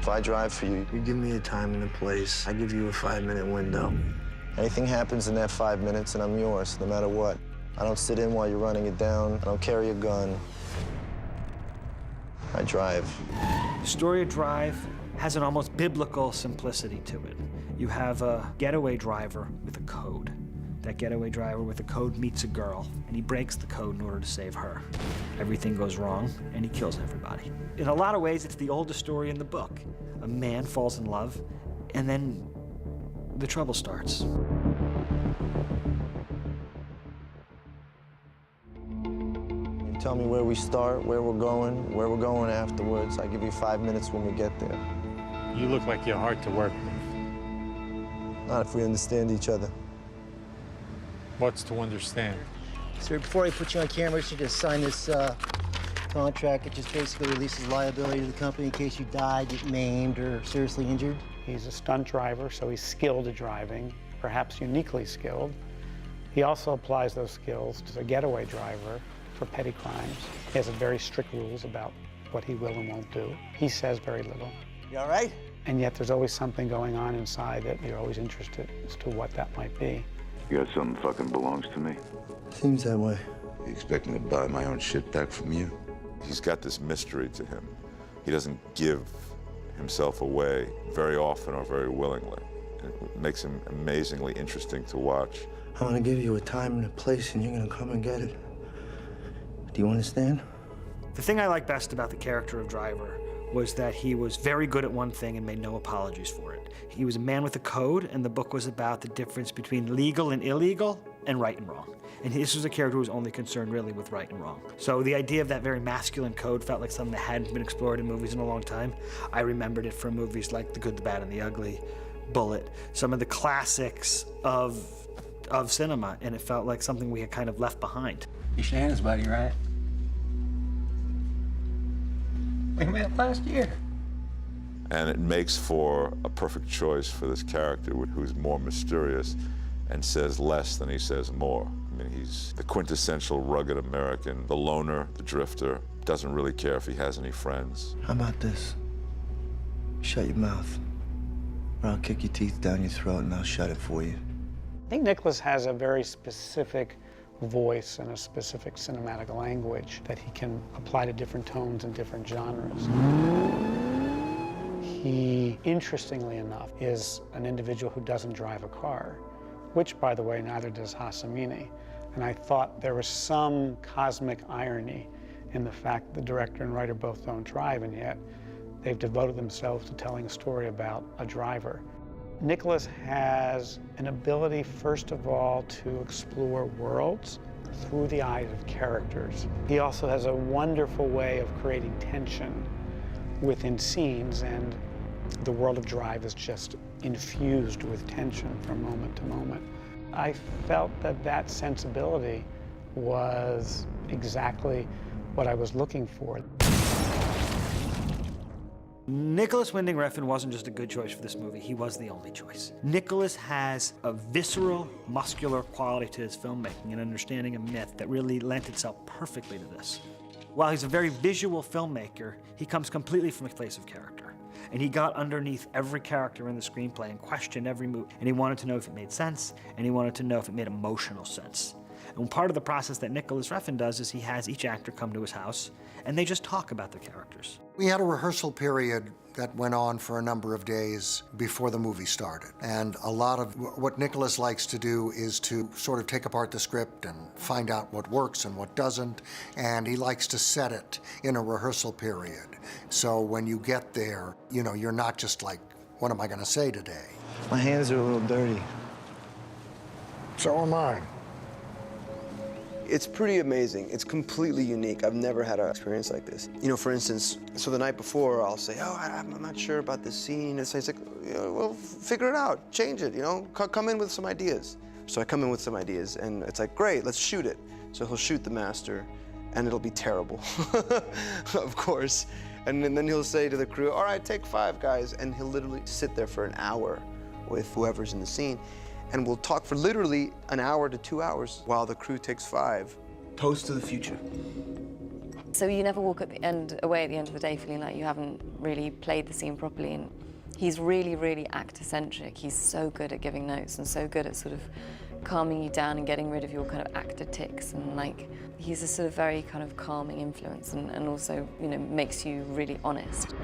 If I drive for you, you give me a time and a place. I give you a 5-minute window. Anything happens in that 5 minutes, and I'm yours, no matter what. I don't sit in while you're running it down. I don't carry a gun. I drive. The story of Drive has an almost biblical simplicity to it. You have a getaway driver with a code. That getaway driver with a code meets a girl, and he breaks the code in order to save her. Everything goes wrong, and he kills everybody. In a lot of ways, it's the oldest story in the book. A man falls in love, and then the trouble starts. You tell me where we start, where we're going afterwards. I give you 5 minutes when we get there. You look like you're hard to work with. Not if we understand each other. What's to understand? Sir, before I put you on camera, you should just sign this contract. It just basically releases liability to the company in case you die, get maimed, or seriously injured. He's a stunt driver, so he's skilled at driving, perhaps uniquely skilled. He also applies those skills to a getaway driver for petty crimes. He has very strict rules about what he will and won't do. He says very little. You all right? And yet there's always something going on inside that you're always interested as to what that might be. You got something fucking belongs to me? Seems that way. You expect me to buy my own shit back from you? He's got this mystery to him. He doesn't give himself away very often or very willingly. It makes him amazingly interesting to watch. I'm gonna give you a time and a place, and you're gonna come and get it. Do you understand? The thing I like best about the character of Driver was that he was very good at one thing and made no apologies for it. He was a man with a code, and the book was about the difference between legal and illegal and right and wrong. And this was a character who was only concerned really with right and wrong. So the idea of that very masculine code felt like something that hadn't been explored in movies in a long time. I remembered it from movies like The Good, the Bad, and the Ugly, Bullet, some of the classics of cinema, and it felt like something we had kind of left behind. You should hand buddy, right? We met last year. And it makes for a perfect choice for this character who's more mysterious and says less than he says more. I mean, he's the quintessential rugged American, the loner, the drifter, doesn't really care if he has any friends. How about this? Shut your mouth, or I'll kick your teeth down your throat and I'll shut it for you. I think Nicholas has a very specific voice and a specific cinematic language that he can apply to different tones and different genres. He, interestingly enough, is an individual who doesn't drive a car, which, by the way, neither does Hassamini. And I thought there was some cosmic irony in the fact the director and writer both don't drive, and yet they've devoted themselves to telling a story about a driver. Nicholas has an ability, first of all, to explore worlds through the eyes of characters. He also has a wonderful way of creating tension within scenes, and the world of Drive is just infused with tension from moment to moment. I felt that that sensibility was exactly what I was looking for. Nicholas Winding Refn wasn't just a good choice for this movie, he was the only choice. Nicholas has a visceral, muscular quality to his filmmaking and understanding of myth that really lent itself perfectly to this. While he's a very visual filmmaker, he comes completely from a place of character. And he got underneath every character in the screenplay and questioned every move. And he wanted to know if it made sense, and he wanted to know if it made emotional sense. And part of the process that Nicholas Refn does is he has each actor come to his house, and they just talk about the characters. We had a rehearsal period that went on for a number of days before the movie started. And a lot of what Nicholas likes to do is to sort of take apart the script and find out what works and what doesn't. And he likes to set it in a rehearsal period. So when you get there, you know, you're not just like, what am I gonna say today? My hands are a little dirty. So am I. It's pretty amazing. It's completely unique. I've never had an experience like this. You know, for instance, so the night before, I'll say, oh, I'm not sure about this scene. And so he's like, you know, well, figure it out, change it, you know, come in with some ideas. So I come in with some ideas, and it's like, great, let's shoot it. So he'll shoot the master, and it'll be terrible, of course. And then he'll say to the crew, all right, take 5, guys. And he'll literally sit there for an hour with whoever's in the scene. And we'll talk for literally an hour to 2 hours while the crew takes 5. Toast to the future. So you never walk away at the end of the day feeling like you haven't really played the scene properly. And he's really, really actor-centric. He's so good at giving notes and so good at sort of calming you down and getting rid of your kind of actor tics. And like, he's a sort of very kind of calming influence and also, you know, makes you really honest.